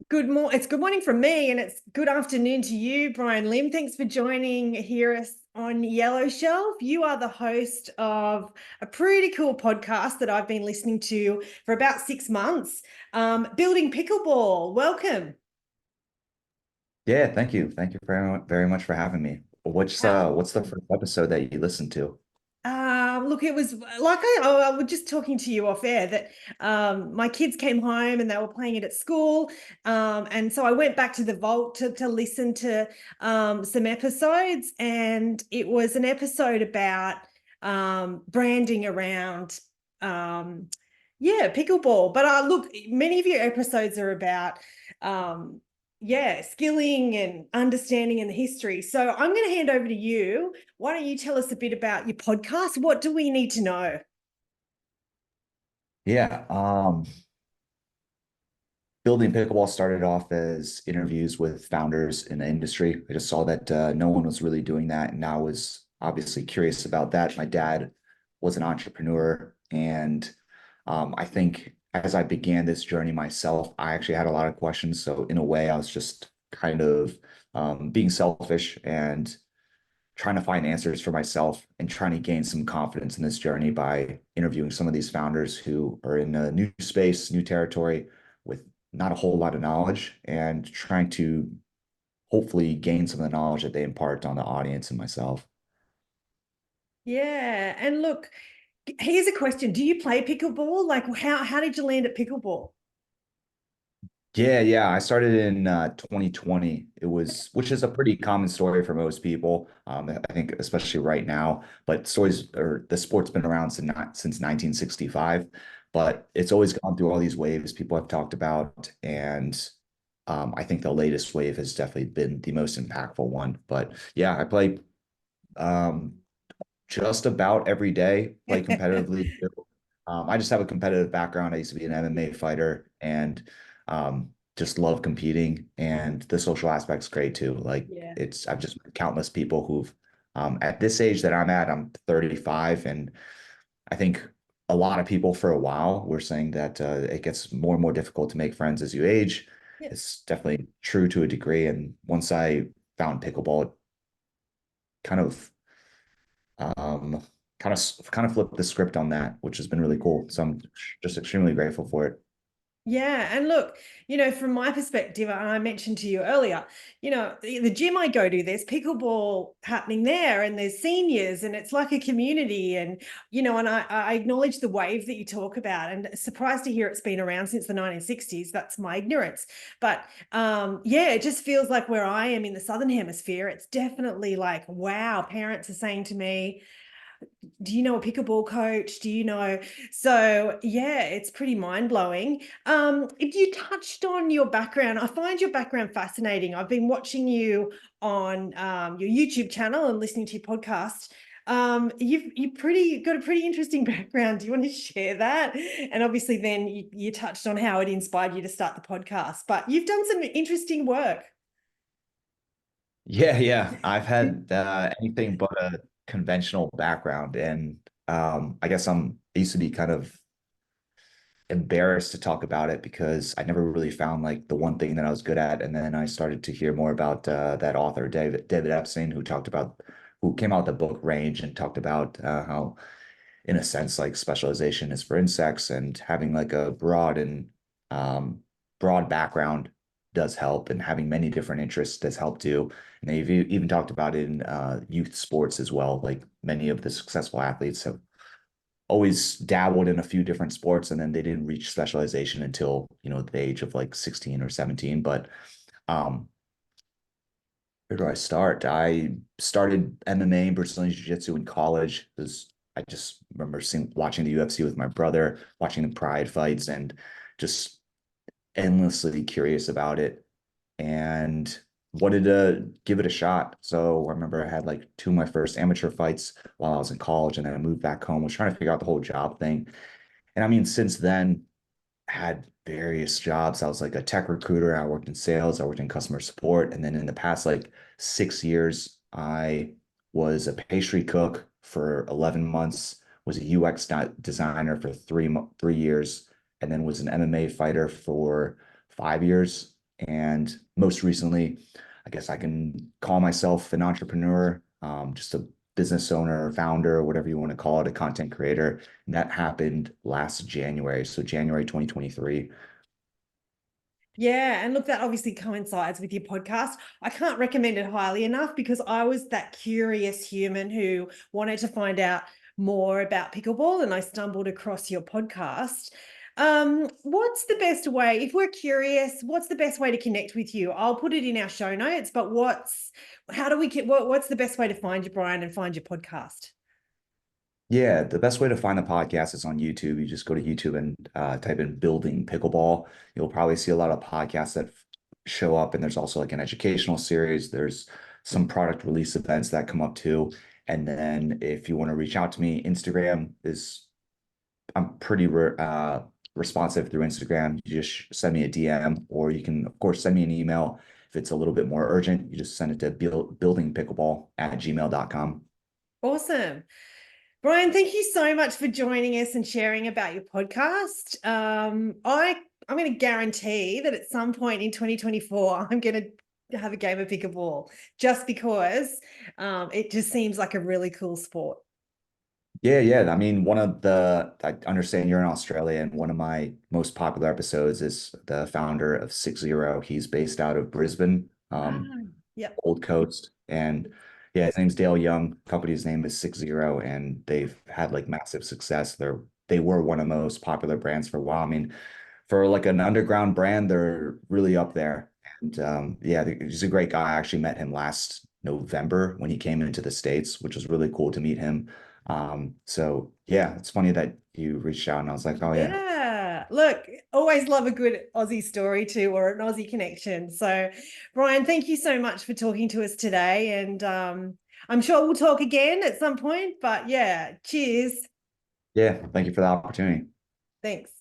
It's good morning from me, and it's good afternoon to you, Brian Lim. Thanks for joining here on Yellow Shelf. You are the host of a pretty cool podcast that I've been listening to for about 6 months. Building Pickleball. Welcome. Yeah, thank you. Thank you very much for having me. What's the first episode that you listened to? Look, it was like I was just talking to you off air that my kids came home and they were playing it at school. And so I went back to the vault to listen to some episodes, and it was an episode about branding around, um, yeah, pickleball. But look, many of your episodes are about skilling and understanding and the history. So I'm going to hand over to you. Why don't you tell us a bit about your podcast? What do we need to know? Yeah, Building Pickleball started off as interviews with founders in the industry. I just saw that no one was really doing that, and I was obviously curious about that. My dad was an entrepreneur, and I think as I began this journey myself, I actually had a lot of questions. So in a way, I was just kind of being selfish and trying to find answers for myself and trying to gain some confidence in this journey by interviewing some of these founders who are in a new space, new territory with not a whole lot of knowledge and trying to hopefully gain some of the knowledge that they impart on the audience and myself. Yeah. And look, here's a question. Do you play pickleball? Like how did you land at pickleball? Yeah. I started in 2020. Which is a pretty common story for most people. I think especially right now, but the sport's been around since 1965, but it's always gone through all these waves people have talked about. And I think the latest wave has definitely been the most impactful one. But yeah, I play um, just about every day, play competitively. I just have a competitive background. I used to be an MMA fighter and just love competing. And the social aspect's great too. Like Yeah. I've just met countless people who've, at this age that I'm at, I'm 35. And I think a lot of people for a while were saying that it gets more and more difficult to make friends as you age. Yeah. It's definitely true to a degree. And once I found pickleball, it kind of um, kind of flipped the script on that, which has been really cool. So I'm just extremely grateful for it. Yeah. And look, from my perspective, and I mentioned to you earlier, the gym I go to, there's pickleball happening there, and there's seniors, and it's like a community. And I acknowledge the wave that you talk about, and surprised to hear it's been around since the 1960s. That's my ignorance. But yeah, it just feels like where I am in the Southern Hemisphere, it's definitely like, wow, parents are saying to me, do you know a pickleball coach? Do you know? So yeah, it's pretty mind-blowing. If you touched on your background, I find your background fascinating. I've been watching you on your YouTube channel and listening to your podcast. You've pretty got a pretty interesting background. Do you want to share that? And obviously then you touched on how it inspired you to start the podcast, but you've done some interesting work. Yeah. I've had anything but a conventional background, and I used to be kind of embarrassed to talk about it because I never really found like the one thing that I was good at. And then I started to hear more about that author, David Epstein, who came out with the book Range and talked about how, in a sense, like specialization is for insects and having like a um, broad background does help, and having many different interests does help too. And they've even talked about it in youth sports as well. Like many of the successful athletes have always dabbled in a few different sports, and then they didn't reach specialization until, the age of like 16 or 17. But um, where do I start? I started MMA and Brazilian Jiu-Jitsu in college because I just remember watching the UFC with my brother, watching the Pride fights, and just endlessly curious about it and wanted to give it a shot. So I remember I had like two of my first amateur fights while I was in college, and then I moved back home, was trying to figure out the whole job thing. And I mean, since then, I had various jobs. I was like a tech recruiter. I worked in sales. I worked in customer support. And then in the past like 6 years, I was a pastry cook for 11 months, was a UX designer for 3 years, and then was an MMA fighter for 5 years. And most recently, I guess I can call myself an entrepreneur, just a business owner, founder, whatever you want to call it, a content creator. And that happened last January. So January 2023. Yeah, and look, that obviously coincides with your podcast. I can't recommend it highly enough because I was that curious human who wanted to find out more about pickleball, and I stumbled across your podcast. What's the best way, if we're curious, what's the best way to connect with you? I'll put it in our show notes, but how do we get, what's the best way to find you, Brian, and find your podcast? Yeah, the best way to find the podcast is on YouTube. You just go to YouTube and type in Building Pickleball. You'll probably see a lot of podcasts that show up, and there's also like an educational series. There's some product release events that come up too. And then if you want to reach out to me, Instagram is I'm pretty responsive through Instagram. You just send me a DM, or you can, of course, send me an email. If it's a little bit more urgent, you just send it to buildingpickleball@gmail.com. Awesome. Brian, thank you so much for joining us and sharing about your podcast. I'm going to guarantee that at some point in 2024, I'm going to have a game of pickleball just because it just seems like a really cool sport. Yeah, yeah. I mean, I understand you're in Australia, and one of my most popular episodes is the founder of 60. He's based out of Brisbane, Ah, yep. Gold Coast. And yeah, his name's Dale Young. Company's name is 60, and they've had like massive success. They were one of the most popular brands for a while. I mean, for like an underground brand, they're really up there. And yeah, he's a great guy. I actually met him last November when he came into the States, which was really cool to meet him. So yeah, it's funny that you reached out and I was like, oh yeah. Yeah. Look, always love a good Aussie story too, or an Aussie connection. So, Brian, thank you so much for talking to us today. And I'm sure we'll talk again at some point. But yeah, cheers. Yeah, thank you for the opportunity. Thanks.